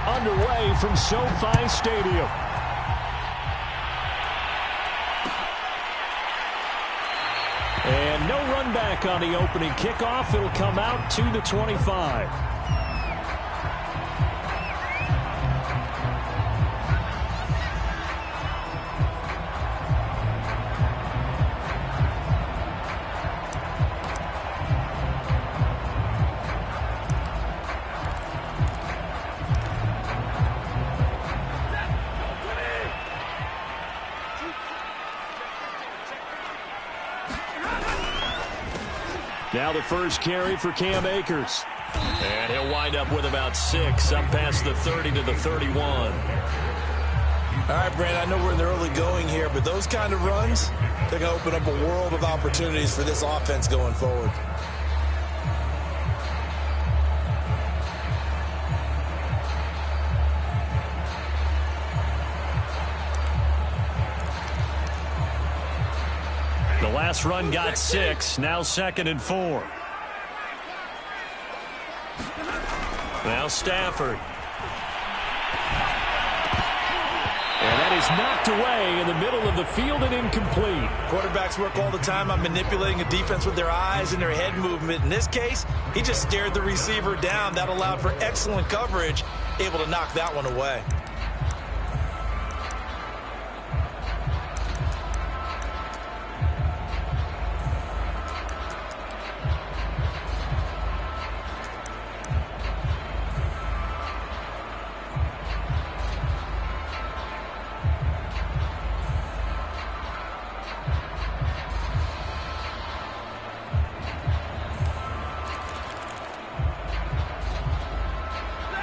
underway from SoFi Stadium. And no run back on the opening kickoff. It'll come out to the 25. Now the first carry for Cam Akers. And he'll wind up with about 6, up past the 30 to the 31. All right, Brandon, I know we're in the early going here, but those kind of runs, they're going to open up a world of opportunities for this offense going forward. The last run got 6, now 2nd and 4. Now Stafford. And that is knocked away in the middle of the field and incomplete. Quarterbacks work all the time on manipulating a defense with their eyes and their head movement. In this case, he just stared the receiver down. That allowed for excellent coverage, able to knock that one away.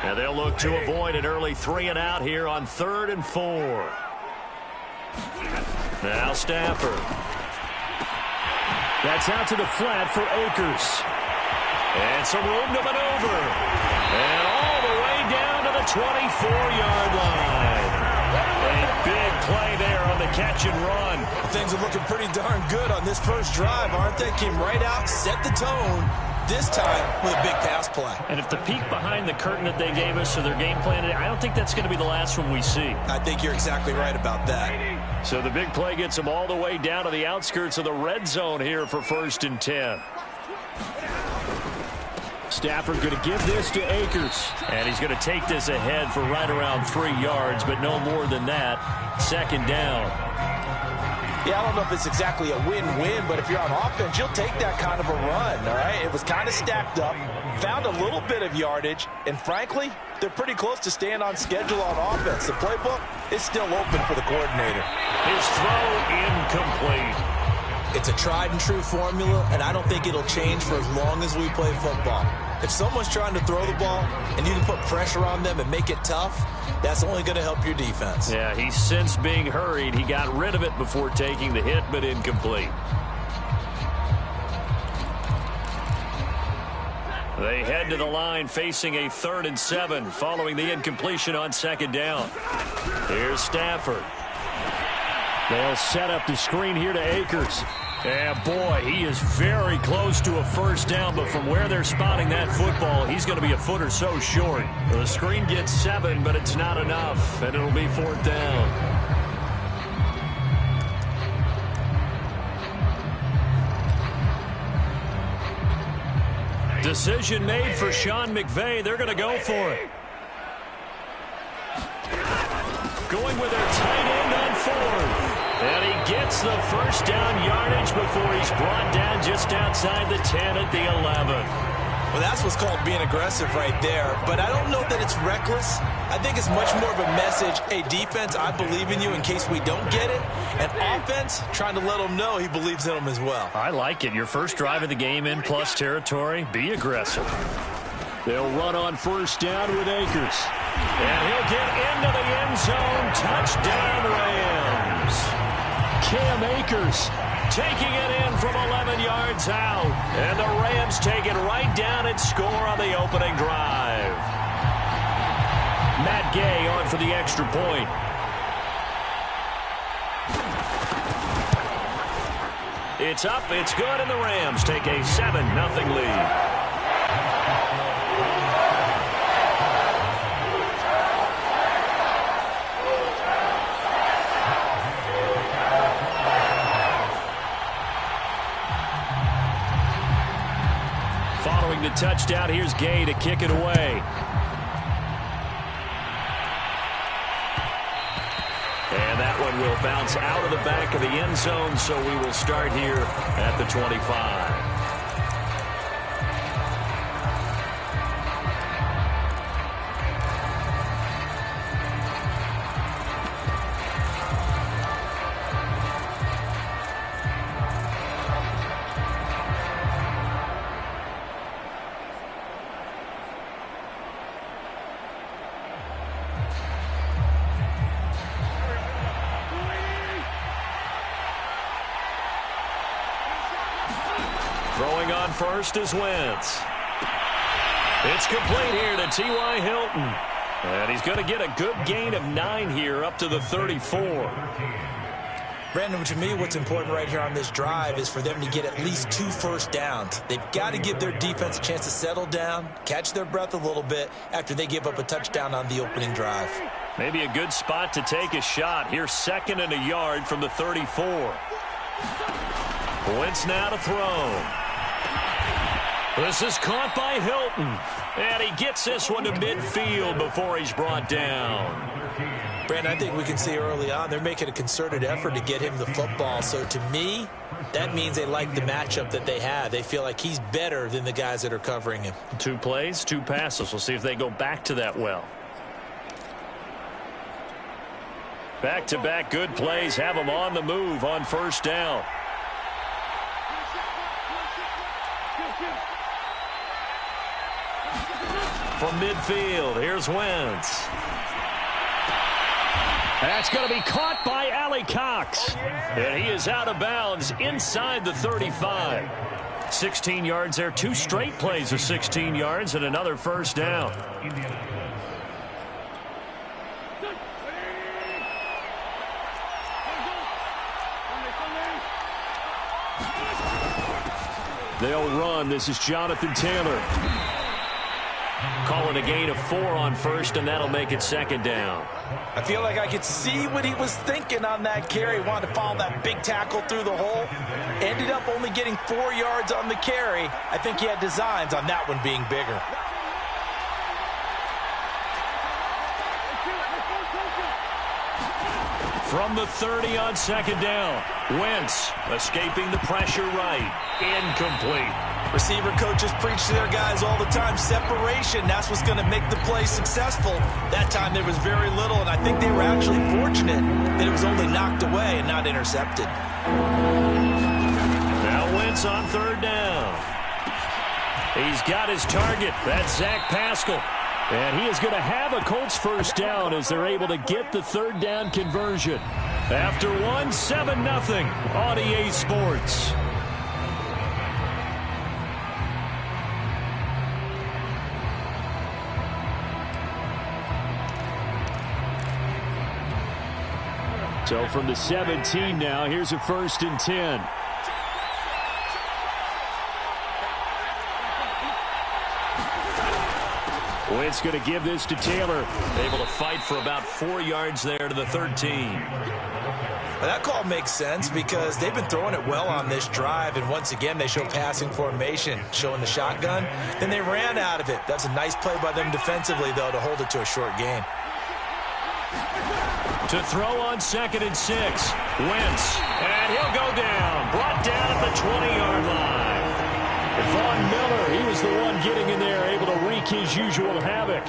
And they'll look to avoid an early 3-and-out here on 3rd and 4. Now Stafford. That's out to the flat for Akers. And some room to maneuver. And all the way down to the 24-yard line. A big play there on the catch and run. Things are looking pretty darn good on this first drive, aren't they? Came right out, set the tone. This time with a big pass play. And if the peek behind the curtain that they gave us or their game plan, I don't think that's going to be the last one we see. I think you're exactly right about that. So the big play gets them all the way down to the outskirts of the red zone here for 1st and 10. Stafford going to give this to Akers. And he's going to take this ahead for right around 3 yards, but no more than that. 2nd down. Yeah, I don't know if it's exactly a win-win, but if you're on offense, you'll take that kind of a run, all right? It was kind of stacked up, found a little bit of yardage, and frankly, they're pretty close to staying on schedule on offense. The playbook is still open for the coordinator. His throw incomplete. It's a tried-and-true formula, and I don't think it'll change for as long as we play football. If someone's trying to throw the ball and you can put pressure on them and make it tough, that's only going to help your defense. Yeah, he's since being hurried. He got rid of it before taking the hit, but incomplete. They head to the line facing a 3rd and 7 following the incompletion on 2nd down. Here's Stafford. They'll set up the screen here to Akers. And boy, he is very close to a 1st down, but from where they're spotting that football, he's going to be a foot or so short. The screen gets 7, but it's not enough, and it'll be 4th down. Decision made for Sean McVay. They're going to go for it. Going with their tight end on 4th. And he gets the 1st down yardage before he's brought down just outside the 10 at the 11. Well, that's what's called being aggressive right there. But I don't know that it's reckless. I think it's much more of a message, hey, defense, I believe in you in case we don't get it. And offense, trying to let him know he believes in him as well. I like it. Your first drive of the game in plus territory, be aggressive. They'll run on 1st down with Akers. And he'll get into the end zone. Touchdown, Rams. Cam Akers taking it in from 11 yards out. And the Rams take it right down and score on the opening drive. Matt Gay on for the extra point. It's up, it's good, and the Rams take a 7-0 lead. Following the touchdown, here's Gay to kick it away. And that one will bounce out of the back of the end zone, so we will start here at the 25. Throwing on first is Wentz. It's complete here to T.Y. Hilton. And he's going to get a good gain of 9 here up to the 34. Brandon, to me, what's important right here on this drive is for them to get at least 2 first downs. They've got to give their defense a chance to settle down, catch their breath a little bit after they give up a touchdown on the opening drive. Maybe a good spot to take a shot. Here's 2nd and a yard from the 34. Wentz now to throw. This is caught by Hilton. And he gets this one to midfield before he's brought down. Brandon, I think we can see early on they're making a concerted effort to get him the football. So to me, that means they like the matchup that they have. They feel like he's better than the guys that are covering him. 2 plays, 2 passes. We'll see if they go back to that well. Back-to-back good plays have them on the move on first down. From midfield, here's Wentz. That's going to be caught by Allie Cox. And he is out of bounds inside the 35. 16 yards there, 2 straight plays of 16 yards and another first down. They'll run. This is Jonathan Taylor. Calling a gain of 4 on first, and that'll make it 2nd down. I feel like I could see what he was thinking on that carry. Wanted to follow that big tackle through the hole. Ended up only getting 4 yards on the carry. I think he had designs on that one being bigger. From the 30 on 2nd down. Wentz escaping the pressure right. Incomplete. Receiver coaches preach to their guys all the time. Separation, that's what's going to make the play successful. That time there was very little, and I think they were actually fortunate that it was only knocked away and not intercepted. Now Wentz on 3rd down. He's got his target. That's Zach Pascal. And he is going to have a Colts first down as they're able to get the 3rd down conversion. After 1, 7-0 on EA Sports. So from the 17 now, here's a 1st and 10. Wentz going to give this to Taylor. Able to fight for about 4 yards there to the 13. Well, that call makes sense because they've been throwing it well on this drive, and once again they show passing formation, showing the shotgun. Then they ran out of it. That's a nice play by them defensively, though, to hold it to a short gain. To throw on 2nd and 6. Wentz, and he'll go down. Brought down at the 20-yard line. Von Miller, he was the one getting in there, able to wreak his usual havoc.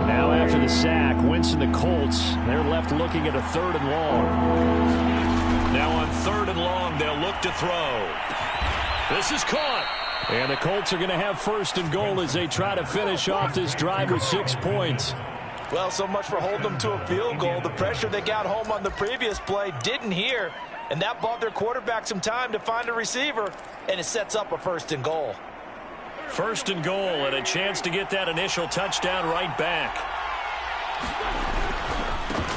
Now after the sack, Wentz and the Colts, they're left looking at a 3rd and long. Now on 3rd and long, they'll look to throw. This is caught. And the Colts are going to have 1st and goal as they try to finish off this drive with 6 points. Well, so much for holding them to a field goal. The pressure they got home on the previous play didn't hear, and that bought their quarterback some time to find a receiver, and it sets up a 1st and goal. 1st and goal and a chance to get that initial touchdown right back.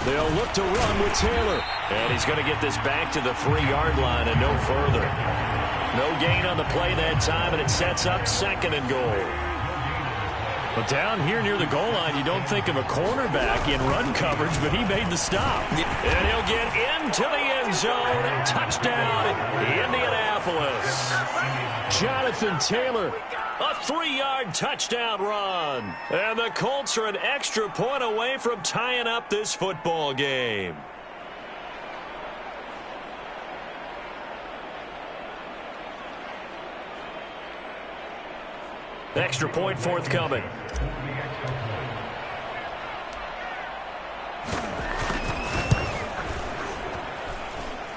They'll look to run with Taylor. And he's going to get this back to the 3-yard line and no further. No gain on the play that time, and it sets up 2nd and goal. Well, down here near the goal line, you don't think of a cornerback in run coverage, but he made the stop. And he'll get into the end zone. Touchdown, Indianapolis. Jonathan Taylor, a 3-yard touchdown run. And the Colts are an extra point away from tying up this football game. Extra point forthcoming.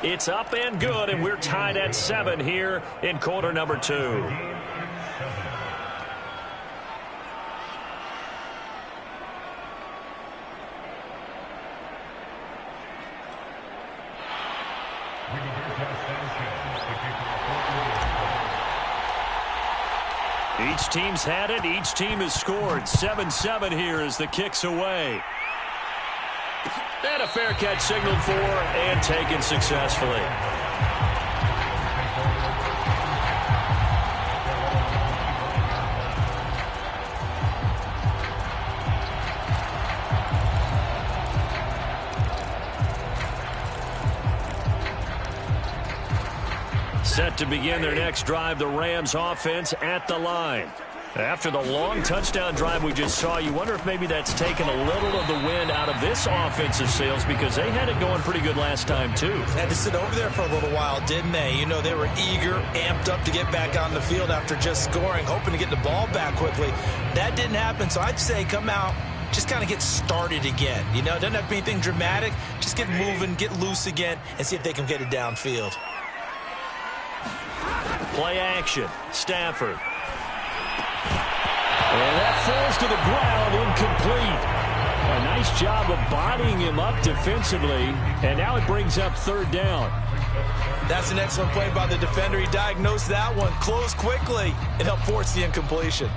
It's up and good, and we're tied at 7 here in quarter number 2. Each team's had it. Each team has scored. 7-7 here as the kick's away. And a fair catch signaled for and taken successfully. Set to begin their next drive, the Rams offense at the line. After the long touchdown drive we just saw, you wonder if maybe that's taken a little of the wind out of this offensive sails, because they had it going pretty good last time too. Had to sit over there for a little while, didn't they? You know, they were eager, amped up to get back on the field after just scoring, hoping to get the ball back quickly. That didn't happen, so I'd say come out, just kind of get started again. You know, it doesn't have to be anything dramatic. Just get moving, get loose again, and see if they can get it downfield. Play action. Stafford. And that falls to the ground, incomplete. A nice job of bodying him up defensively, and now it brings up 3rd down. That's an excellent play by the defender. He diagnosed that one, closed quickly, and helped force the incompletion.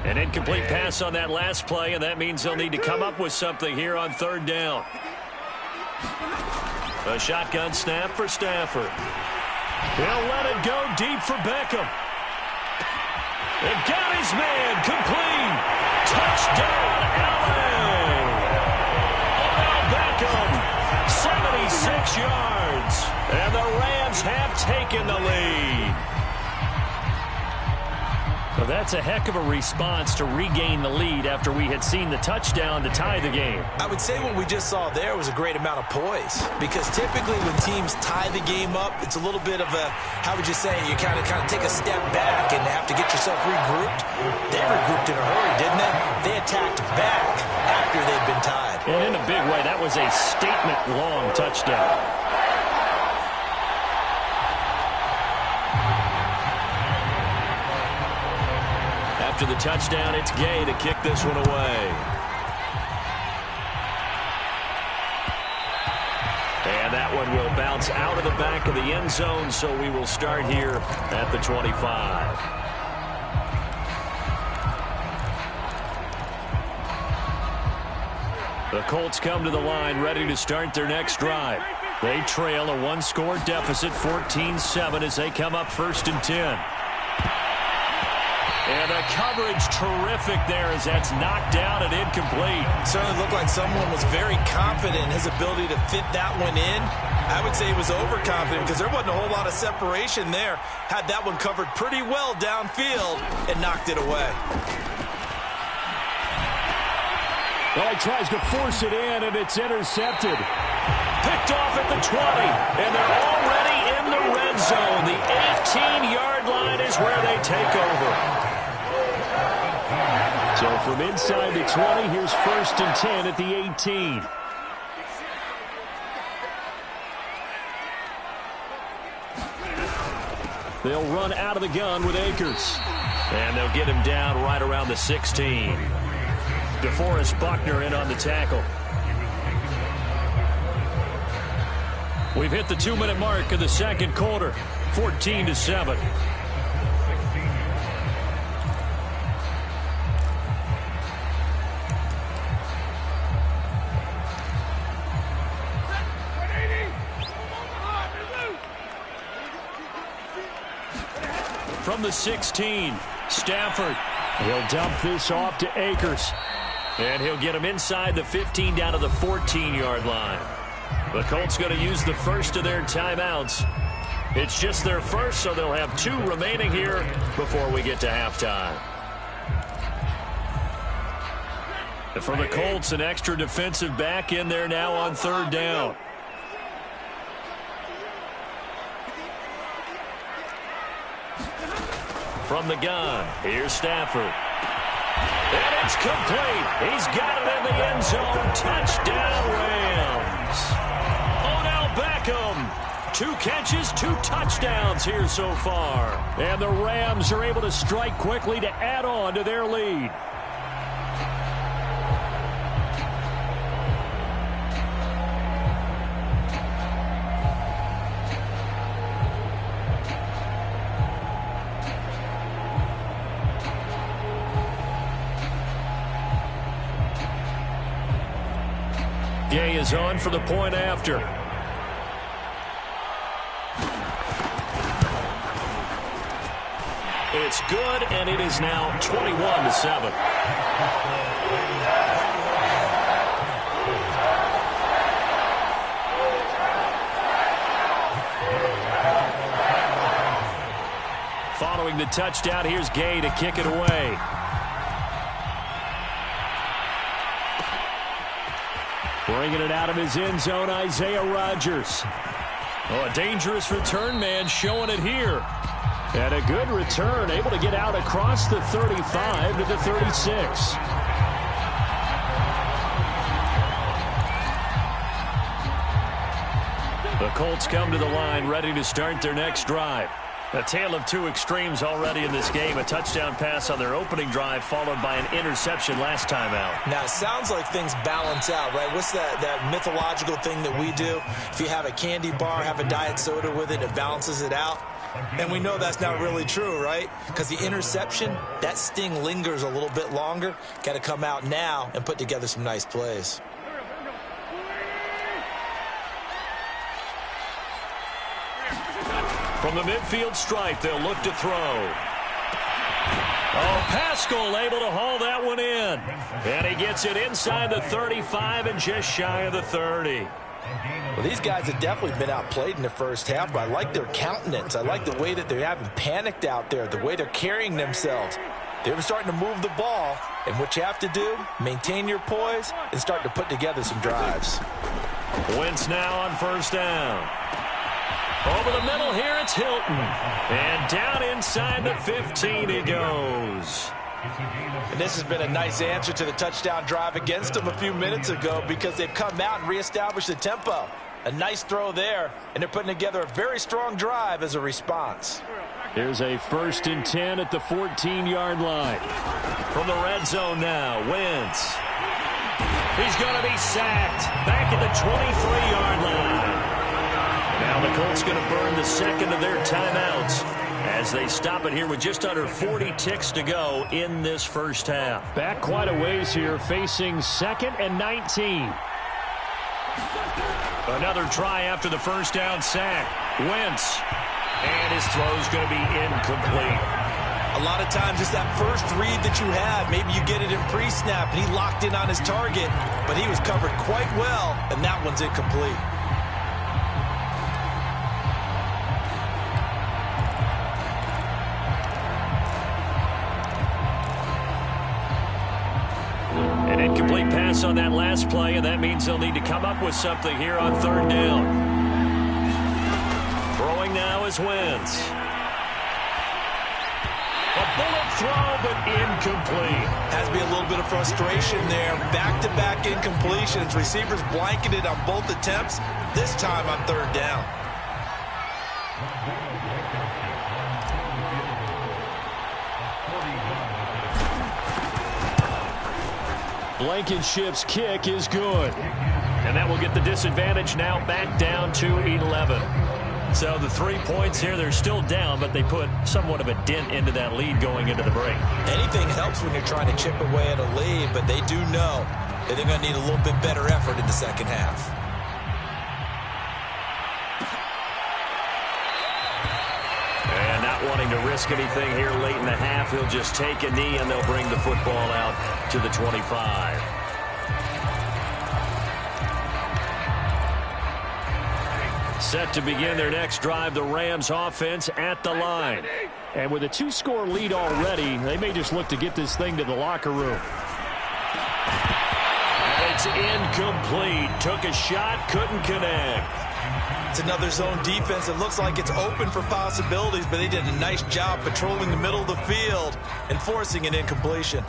An incomplete pass on that last play, and that means they'll need to come up with something here on 3rd down. A shotgun snap for Stafford. He'll let it go deep for Beckham. And got his man complete. Touchdown, LA. Odell Beckham, 76 yards. And the Rams have taken the lead. Well, that's a heck of a response to regain the lead after we had seen the touchdown to tie the game. I would say what we just saw there was a great amount of poise, because typically when teams tie the game up, it's a little bit of a, how would you say, you kind of take a step back and have to get yourself regrouped. They regrouped in a hurry, didn't they? They attacked back after they'd been tied. And in a big way, that was a statement-long touchdown. After the touchdown, it's Gay to kick this one away. And that one will bounce out of the back of the end zone, so we will start here at the 25. The Colts come to the line ready to start their next drive. They trail a 1-score deficit, 14-7, as they come up 1st and 10. And the coverage terrific there as that's knocked down and incomplete. Certainly looked like someone was very confident in his ability to fit that one in. I would say he was overconfident because there wasn't a whole lot of separation there. Had that one covered pretty well downfield and knocked it away. Well, he tries to force it in, and it's intercepted. Picked off at the 20, and they're already in the red zone. The 18-yard line is where they take over. So from inside the 20, here's 1st and 10 at the 18. They'll run out of the gun with Akers. And they'll get him down right around the 16. DeForest Buckner in on the tackle. We've hit the 2-minute mark of the 2nd quarter, 14-7. from the 16. Stafford. He'll dump this off to Akers. And he'll get him inside the 15 down to the 14-yard line. The Colts going to use the first of their timeouts. It's just their first, so they'll have 2 remaining here before we get to halftime. And for the Colts, an extra defensive back in there now on 3rd down. From the gun, here's Stafford. And it's complete. He's got it in the end zone. Touchdown, Rams. Odell Beckham. 2 catches, 2 touchdowns here so far. And the Rams are able to strike quickly to add on to their lead. Gay is on for the point after. It's good, and it is now 21-7. Following the touchdown, here's Gay to kick it away. Bringing it out of his end zone, Isaiah Rodgers. Oh, a dangerous return man showing it here. And a good return, able to get out across the 35 to the 36. The Colts come to the line, ready to start their next drive. A tale of 2 extremes already in this game. A touchdown pass on their opening drive, followed by an interception last time out. Now, it sounds like things balance out, right? What's that mythological thing that we do? If you have a candy bar, have a diet soda with it, it balances it out. And we know that's not really true, right? Because the interception, that sting lingers a little bit longer. Got to come out now and put together some nice plays. From the midfield stripe, they'll look to throw. Oh, Pascal able to haul that one in. And he gets it inside the 35 and just shy of the 30. Well, these guys have definitely been outplayed in the first half, but I like their countenance. I like the way that they haven't panicked out there, the way they're carrying themselves. They're starting to move the ball, and what you have to do, maintain your poise and start to put together some drives. Wentz now on 1st down. Over the middle here, it's Hilton. And down inside the 15 he goes. And this has been a nice answer to the touchdown drive against them a few minutes ago because they've come out and reestablished the tempo. A nice throw there, and they're putting together a very strong drive as a response. Here's a 1st and 10 at the 14-yard line. From the red zone now, Wentz. He's going to be sacked back at the 23-yard line. Now the Colts going to burn the second of their timeouts as they stop it here with just under 40 ticks to go in this first half. Back quite a ways here, facing 2nd and 19. Another try after the 1st down sack. Wentz. And his throw's going to be incomplete. A lot of times it's that first read that you have. Maybe you get it in pre-snap and he locked in on his target, but he was covered quite well, and that one's incomplete. An incomplete pass on that last play, and that means they'll need to come up with something here on 3rd down. Throwing now is Wentz. A bullet throw, but incomplete. Has to be a little bit of frustration there. Back-to-back incompletions. Receivers blanketed on both attempts, this time on 3rd down. Blankenship's kick is good. And that will get the disadvantage now back down to 11. So the 3 points here, they're still down, but they put somewhat of a dent into that lead going into the break. Anything helps when you're trying to chip away at a lead, but they do know that they're going to need a little bit better effort in the second half. And not wanting to risk anything here late in the half. He'll just take a knee, and they'll bring the football out to the 25. Set to begin their next drive, the Rams offense at the line. And with a 2-score lead already, they may just look to get this thing to the locker room. It's incomplete. Took a shot, couldn't connect. It's another zone defense. It looks like it's open for possibilities, but they did a nice job patrolling the middle of the field and forcing an incompletion.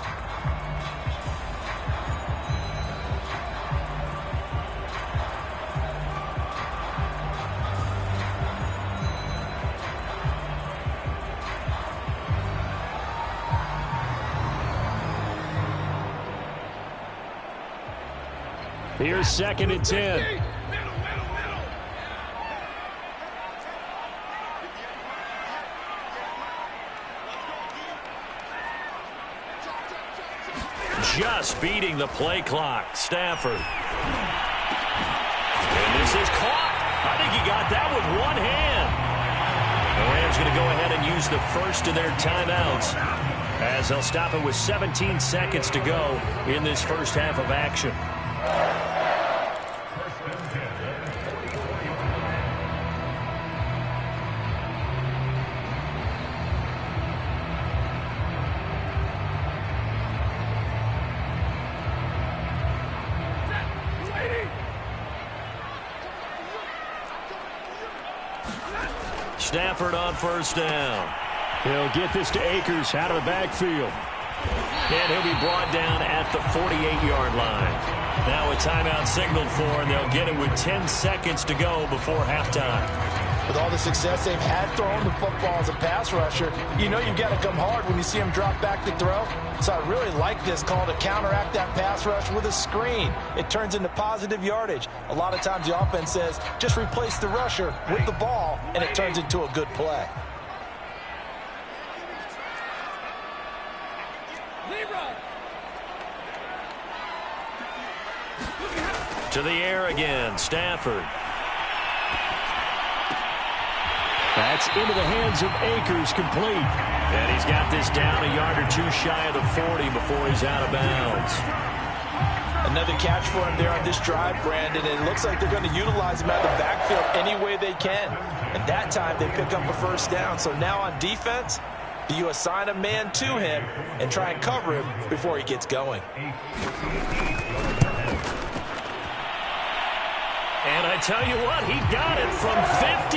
Here's 2nd and 10. Just beating the play clock. Stafford. And this is caught. I think he got that with one hand. The Rams going to go ahead and use the first of their timeouts, as they'll stop it with 17 seconds to go in this first half of action. Stafford on first down. He'll get this to Akers out of the backfield. And he'll be brought down at the 48-yard line. Now a timeout signaled for, and they'll get it with 10 seconds to go before halftime. With all the success they've had throwing the football as a pass rusher, you know you've got to come hard when you see him drop back to throw. So I really like this call to counteract that pass rush with a screen. It turns into positive yardage. A lot of times the offense says, just replace the rusher with the ball, and it turns into a good play. To the air again, Stafford. That's into the hands of Akers, complete. And he's got this down a yard or two shy of the 40 before he's out of bounds. Another catch for him there on this drive, Brandon, and it looks like they're going to utilize him out of the backfield any way they can. And that time they pick up a first down. So now on defense, do you assign a man to him and try and cover him before he gets going? And I tell you what, he got it from 58.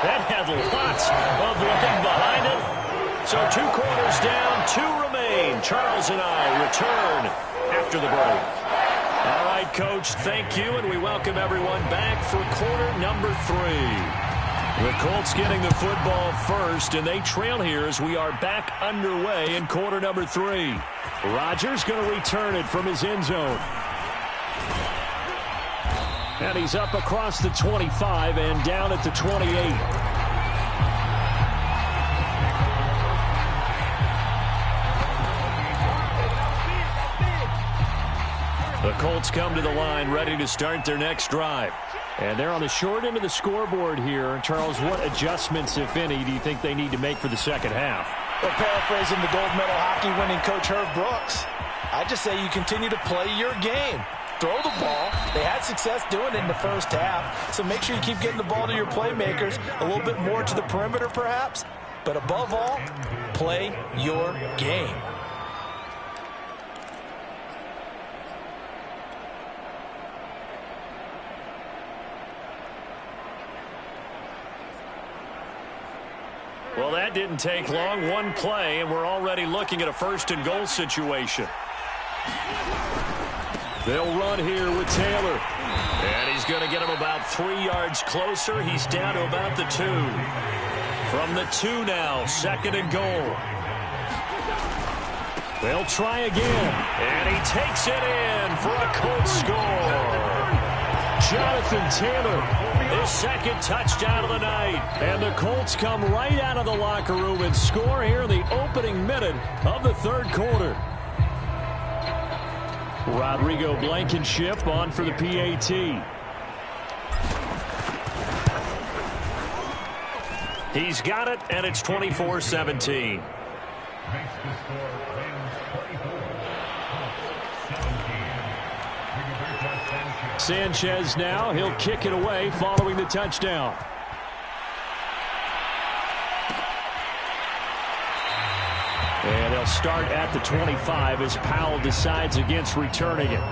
That had lots of leg behind it. So 2 quarters down, 2 remain. Charles and I return after the break. All right, Coach, thank you, and we welcome everyone back for quarter number 3. The Colts getting the football first, and they trail here as we are back underway in quarter number 3. Rodgers going to return it from his end zone. And he's up across the 25 and down at the 28. The Colts come to the line ready to start their next drive. And they're on the short end of the scoreboard here. Charles, what adjustments, if any, do you think they need to make for the second half? Well, paraphrasing the gold medal hockey winning coach Herb Brooks, I just say you continue to play your game. Throw the ball. They had success doing it in the first half, so make sure you keep getting the ball to your playmakers, a little bit more to the perimeter perhaps, but above all, play your game. Well, that didn't take long. One play, and we're already looking at a first and goal situation. They'll run here with Taylor. And he's going to get him about 3 yards closer. He's down to about the 2. From the 2 now, 2nd and goal. They'll try again. And he takes it in for a Colts score. Jonathan Taylor. His 2nd touchdown of the night. And the Colts come right out of the locker room and score here in the opening minute of the 3rd quarter. Rodrigo Blankenship on for the PAT. He's got it, and it's 24-17. Sanchez now. He'll kick it away following the touchdown. And they'll start at the 25 as Powell decides against returning it.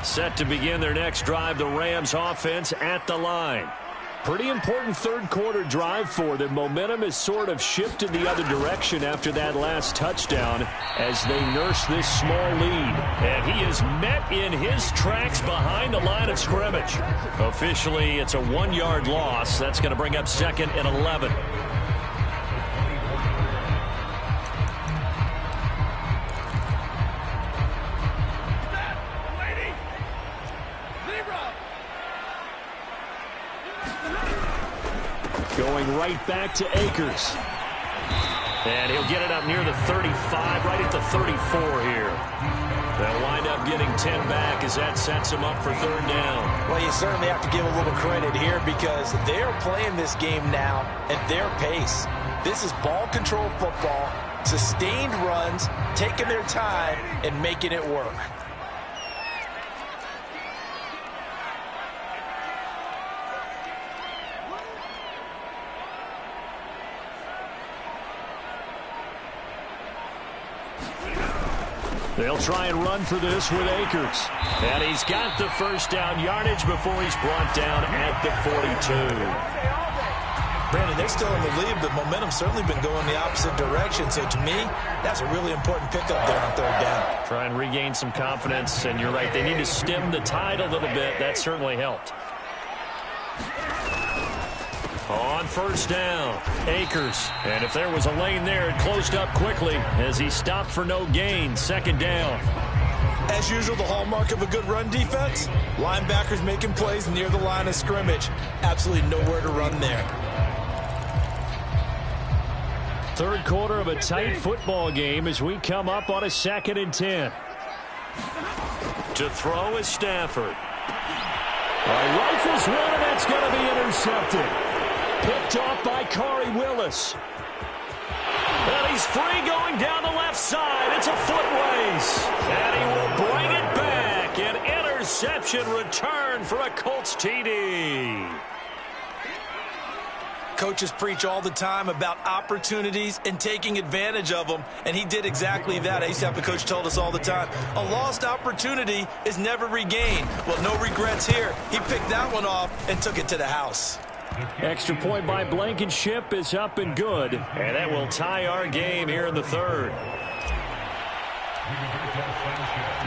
Set to begin their next drive, the Rams offense at the line. Pretty important third quarter drive for them. Momentum has sort of shifted the other direction after that last touchdown as they nurse this small lead. And he is met in his tracks behind the line of scrimmage. Officially, it's a 1-yard loss. That's going to bring up 2nd and 11. Going right back to Akers. And he'll get it up near the 35, right at the 34 here. They'll wind up getting 10 back as that sets him up for 3rd down. Well, you certainly have to give a little credit here because they're playing this game now at their pace. This is ball control football, sustained runs, taking their time, and making it work. They'll try and run for this with Akers. And he's got the first down yardage before he's brought down at the 42. Brandon, they're still in the lead, but momentum's certainly been going the opposite direction. So to me, that's a really important pickup there on 3rd down. Try and regain some confidence, and you're right. They need to stem the tide a little bit. That certainly helped. On 1st down, Akers. And if there was a lane there, it closed up quickly as he stopped for no gain. 2nd down. As usual, the hallmark of a good run defense, linebackers making plays near the line of scrimmage. Absolutely nowhere to run there. Third quarter of a tight football game as we come up on a 2nd and 10. To throw is Stafford. Rifles one, and that's going to be intercepted. Picked off by Corey Willis. And he's free going down the left side. It's a foot race. And he will bring it back. An interception return for a Colts TD. Coaches preach all the time about opportunities and taking advantage of them, and he did exactly that. ASAP, the coach, told us all the time, a lost opportunity is never regained. Well, no regrets here. He picked that one off and took it to the house. Extra point by Blankenship is up and good. And that will tie our game here in the 3rd.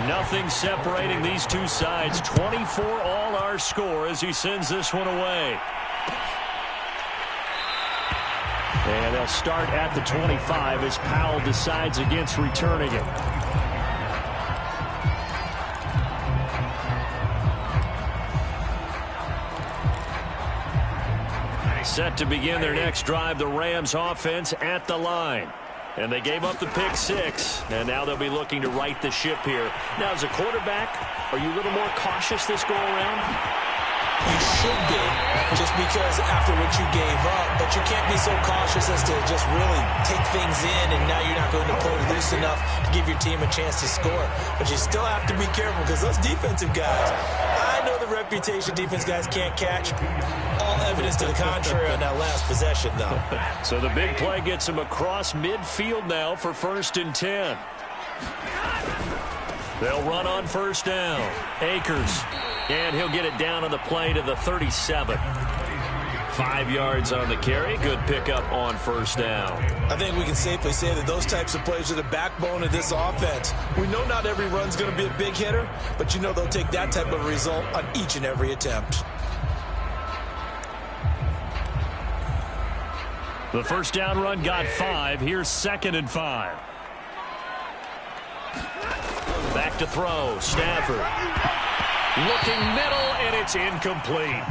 Nothing separating these two sides. 24 all our score as he sends this one away. And they'll start at the 25 as Powell decides against returning it. Set to begin their next drive, the Rams offense at the line. And they gave up the pick 6, and now they'll be looking to right the ship here. Now, as a quarterback, are you a little more cautious this go-around? You should be, just because after what you gave up, but you can't be so cautious as to just really take things in, and now you're not going to play loose enough to give your team a chance to score. But you still have to be careful because those defensive guys, I know the reputation defense guys can't catch. All evidence to the contrary on that last possession, though. So the big play gets him across midfield now for 1st and 10. They'll run on 1st down. Akers. And he'll get it down on the play to the 37. 5 yards on the carry. Good pickup on 1st down. I think we can safely say that those types of plays are the backbone of this offense. We know not every run's going to be a big hitter, but you know they'll take that type of result on each and every attempt. The 1st down run got 5. Here's 2nd and 5. Back to throw. Stafford. Looking middle, and it's incomplete.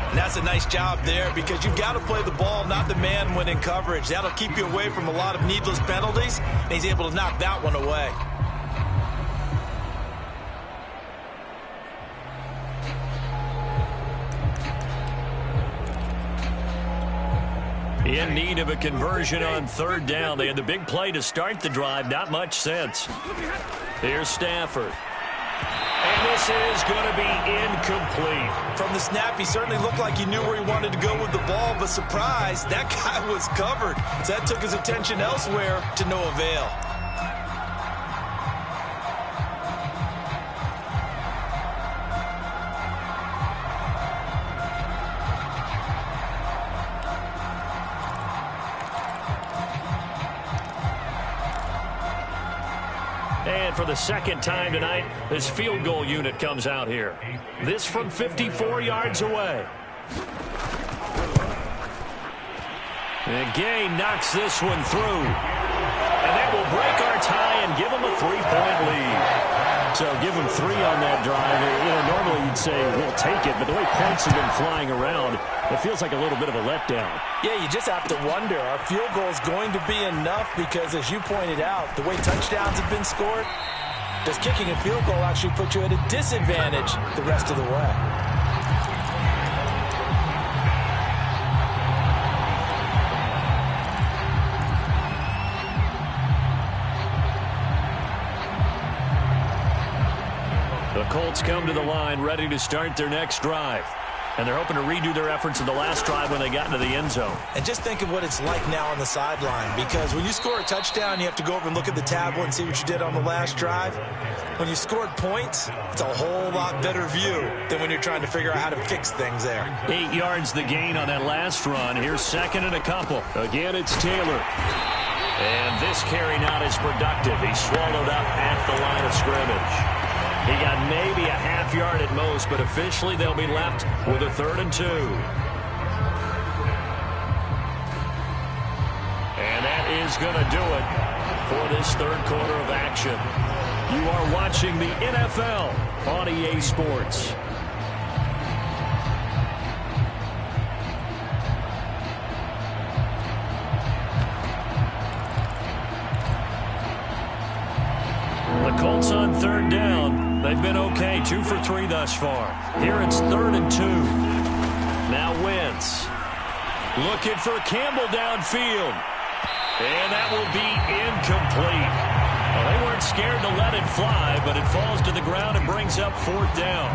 And that's a nice job there because you've got to play the ball, not the man when in coverage. That'll keep you away from a lot of needless penalties, and he's able to knock that one away. In need of a conversion on third down. They had the big play to start the drive. Not much sense. Here's Stafford. And this is going to be incomplete. From the snap, he certainly looked like he knew where he wanted to go with the ball, but surprise, that guy was covered. So that took his attention elsewhere to no avail. And for the second time tonight, this field goal unit comes out here. This from 54 yards away. And Gay knocks this one through. And that will break our tie and give them a 3-point lead. So give them 3 on that drive. Normally you'd say we'll take it, but the way points have been flying around, it feels like a little bit of a letdown. Yeah, you just have to wonder, are field goals going to be enough? Because as you pointed out, the way touchdowns have been scored, does kicking a field goal actually put you at a disadvantage the rest of the way? The Colts come to the line ready to start their next drive. And they're hoping to redo their efforts in the last drive when they got into the end zone. And just think of what it's like now on the sideline. Because when you score a touchdown, you have to go over and look at the tablet and see what you did on the last drive. When you scored points, it's a whole lot better view than when you're trying to figure out how to fix things there. 8 yards the gain on that last run. Here's second and a couple. Again, it's Taylor. And this carry not as productive. He's swallowed up at the line of scrimmage. He got maybe a half yard at most, but officially they'll be left with a 3rd and 2. And that is going to do it for this third quarter of action. You are watching the NFL on EA Sports. The Colts on third down. They've been okay, 2 for 3 thus far. Here it's 3rd and 2. Now Wentz looking for Campbell downfield. And that will be incomplete. Well, they weren't scared to let it fly, but it falls to the ground and brings up 4th down.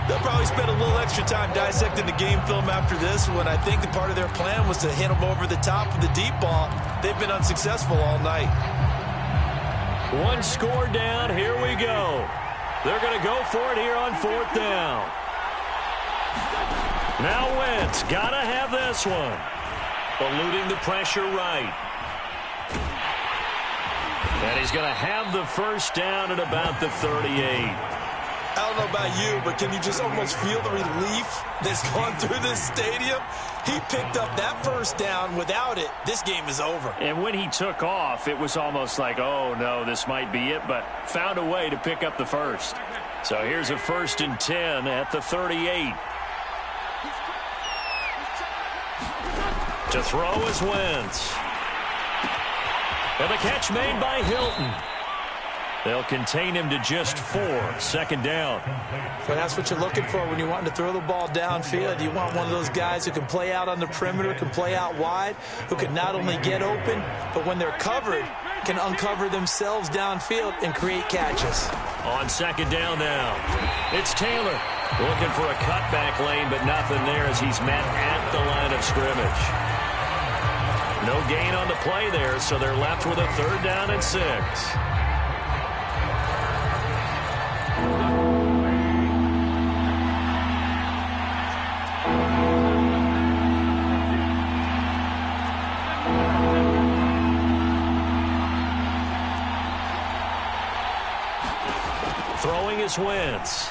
They'll probably spend a little extra time dissecting the game film after this one. I think the part of their plan was to hit them over the top with the deep ball. They've been unsuccessful all night. 1 score down. Here we go. They're going to go for it here on 4th down. Now Wentz, got to have this one. Eluding the pressure right. And he's going to have the first down at about the 38. I don't know about you, but can you just almost feel the relief that's gone through this stadium? He picked up that first down. Without it, this game is over. And when he took off, it was almost like, oh, no, this might be it, but found a way to pick up the first. So here's a 1st and 10 at the 38. To throw is Wentz. And the catch made by Hilton. They'll contain him to just 4. 2nd down. Well, that's what you're looking for when you want to throw the ball downfield. You want one of those guys who can play out on the perimeter, can play out wide, who can not only get open, but when they're covered, can uncover themselves downfield and create catches. On 2nd down now, it's Taylor looking for a cutback lane, but nothing there as he's met at the line of scrimmage. No gain on the play there, so they're left with a 3rd down and 6. Throwing is Wentz.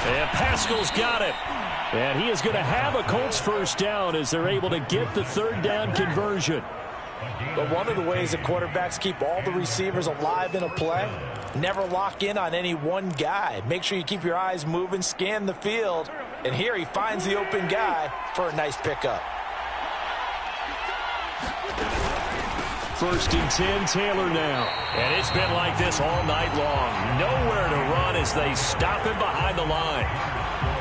And Pascal's got it. And he is going to have a Colts first down as they're able to get the 3rd down conversion. But one of the ways that quarterbacks keep all the receivers alive in a play, never lock in on any one guy. Make sure you keep your eyes moving, scan the field. And here he finds the open guy for a nice pickup. 1st and 10, Taylor now. And it's been like this all night long. Nowhere to run as they stop him behind the line.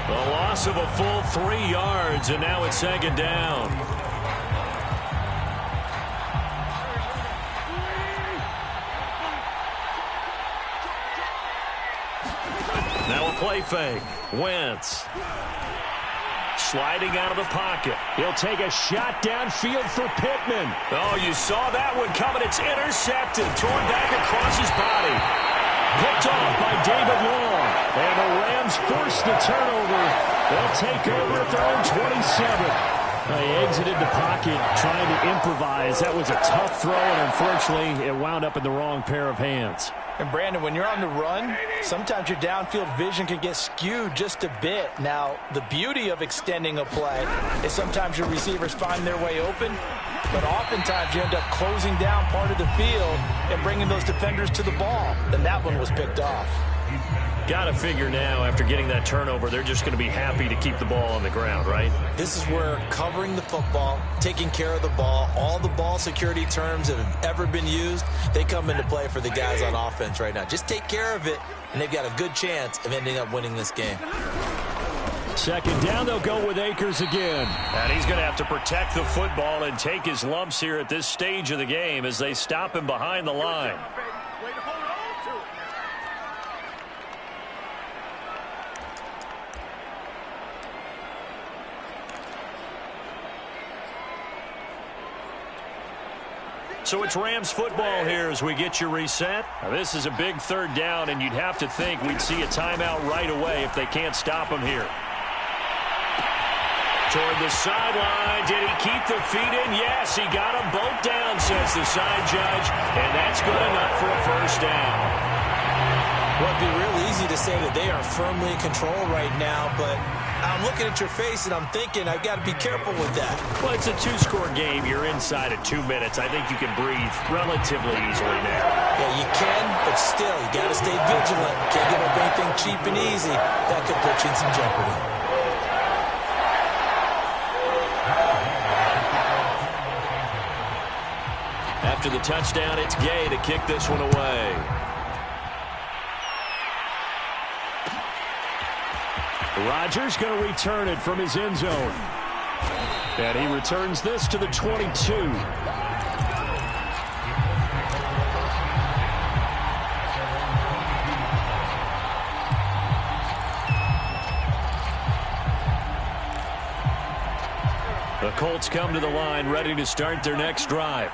A loss of a full 3 yards, and now it's second down. Now a play fake. Wentz. Sliding out of the pocket. He'll take a shot downfield for Pittman. Oh, you saw that one coming. It's intercepted. Thrown back across his body. Picked off by David Long. And the Rams force the turnover. They'll take over at their own 27. He exited the pocket trying to improvise. That was a tough throw, and unfortunately, it wound up in the wrong pair of hands. And, Brandon, when you're on the run, sometimes your downfield vision can get skewed just a bit. Now, the beauty of extending a play is sometimes your receivers find their way open, but oftentimes you end up closing down part of the field and bringing those defenders to the ball. And that one was picked off. Got to figure now, after getting that turnover, they're just going to be happy to keep the ball on the ground, right? This is where covering the football, taking care of the ball, all the ball security terms that have ever been used, they come into play for the guys on offense right now. Just take care of it, and they've got a good chance of ending up winning this game. Second down, they'll go with Akers again. And he's going to have to protect the football and take his lumps here at this stage of the game as they stop him behind the line. So it's Rams football here as we get you reset. Now, this is a big third down, and you'd have to think we'd see a timeout right away if they can't stop him here. Toward the sideline. Did he keep the feet in? Yes, he got them both down, says the side judge, and that's good enough for a first down. Well, it'd be real easy to say that they are firmly in control right now, but I'm looking at your face and I'm thinking I've got to be careful with that. Well, it's a two-score game. You're inside of 2 minutes. I think you can breathe relatively easily now. Yeah, you can, but still, you got to stay vigilant. Can't give up anything cheap and easy. That could put you in some jeopardy. After the touchdown, it's Gay to kick this one away. Rodgers going to return it from his end zone. And he returns this to the 22. The Colts come to the line ready to start their next drive.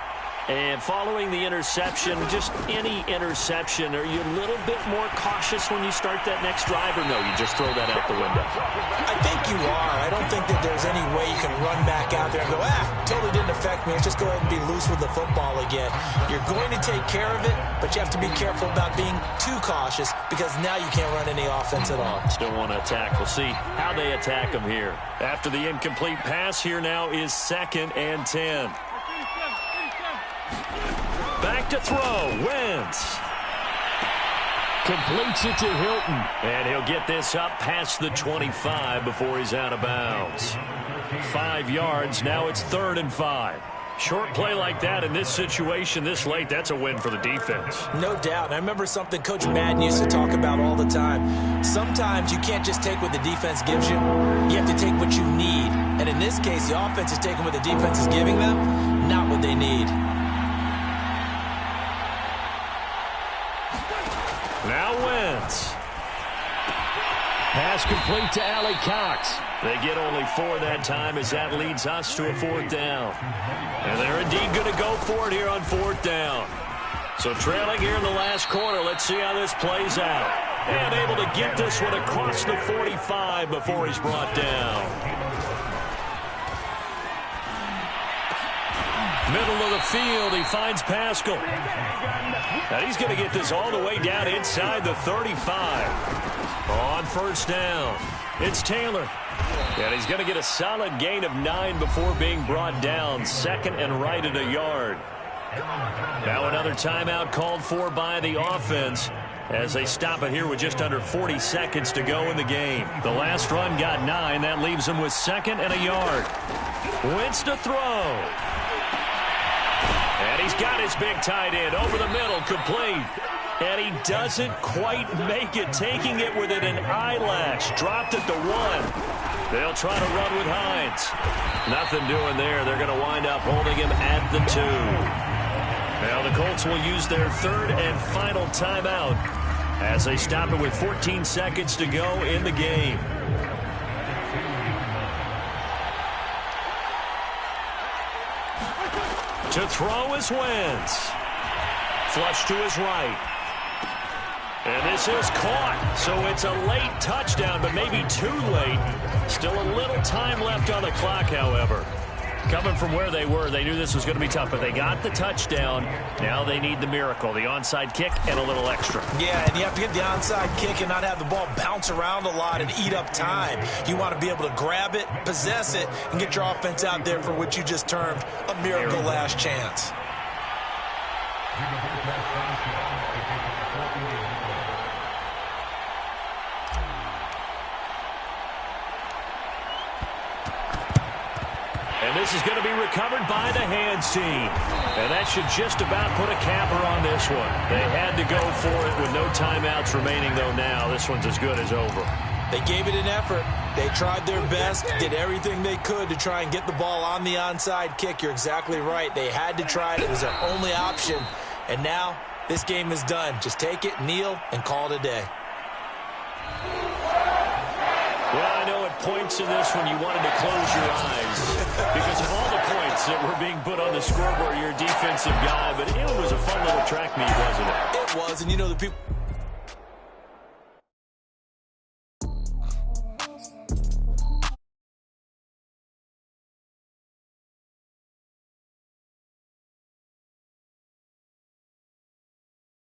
And following the interception, just any interception, are you a little bit more cautious when you start that next drive, or no, you just throw that out the window? I think you are. I don't think that there's any way you can run back out there and go, totally didn't affect me. Let's just go ahead and be loose with the football again. You're going to take care of it, but you have to be careful about being too cautious because now you can't run any offense at all. Still want to attack. We'll see how they attack them here. After the incomplete pass, here now is 2nd and 10. Back to throw. Wentz. Completes it to Hilton. And he'll get this up past the 25 before he's out of bounds. 5 yards. Now it's 3rd and 5. Short play like that in this situation this late, that's a win for the defense. No doubt. And I remember something Coach Madden used to talk about all the time. Sometimes you can't just take what the defense gives you. You have to take what you need. And in this case, the offense is taking what the defense is giving them, not what they need. Now Wentz. Pass complete to Allie Cox. They get only 4 that time as that leads us to a 4th down. And they're indeed going to go for it here on 4th down. So trailing here in the last quarter, let's see how this plays out. And able to get this one across the 45 before he's brought down. Middle of the field, he finds Pascal. And he's going to get this all the way down inside the 35. On 1st down, it's Taylor. And he's going to get a solid gain of 9 before being brought down. 2nd and right at a yard. Now another timeout called for by the offense as they stop it here with just under 40 seconds to go in the game. The last run got 9. That leaves him with 2nd and a yard. Wentz to throw. And he's got his big tight end over the middle, complete. And he doesn't quite make it, taking it within an eyelash. Dropped at the 1. They'll try to run with Hines. Nothing doing there. They're going to wind up holding him at the 2. Now the Colts will use their third and final timeout as they stop it with 14 seconds to go in the game. To throw is Wentz. Flush to his right. And this is caught, so it's a late touchdown, but maybe too late. Still a little time left on the clock, however. Coming from where they were, they knew this was going to be tough, but they got the touchdown. Now they need the miracle, the onside kick and a little extra. Yeah, and you have to get the onside kick and not have the ball bounce around a lot and eat up time. You want to be able to grab it, possess it, and get your offense out there for what you just termed a miracle last chance. And this is going to be recovered by the hands team. And that should just about put a capper on this one. They had to go for it with no timeouts remaining, though now. This one's as good as over. They gave it an effort. They tried their best, did everything they could to try and get the ball on the onside kick. You're exactly right. They had to try it. It was their only option. And now this game is done. Just take it, kneel, and call it a day. Well, I know at points in this one you wanted to close your eyes because of all the points that were being put on the scoreboard. You're a defensive guy, but it was a fun little track meet, wasn't it? It was, and you know, the people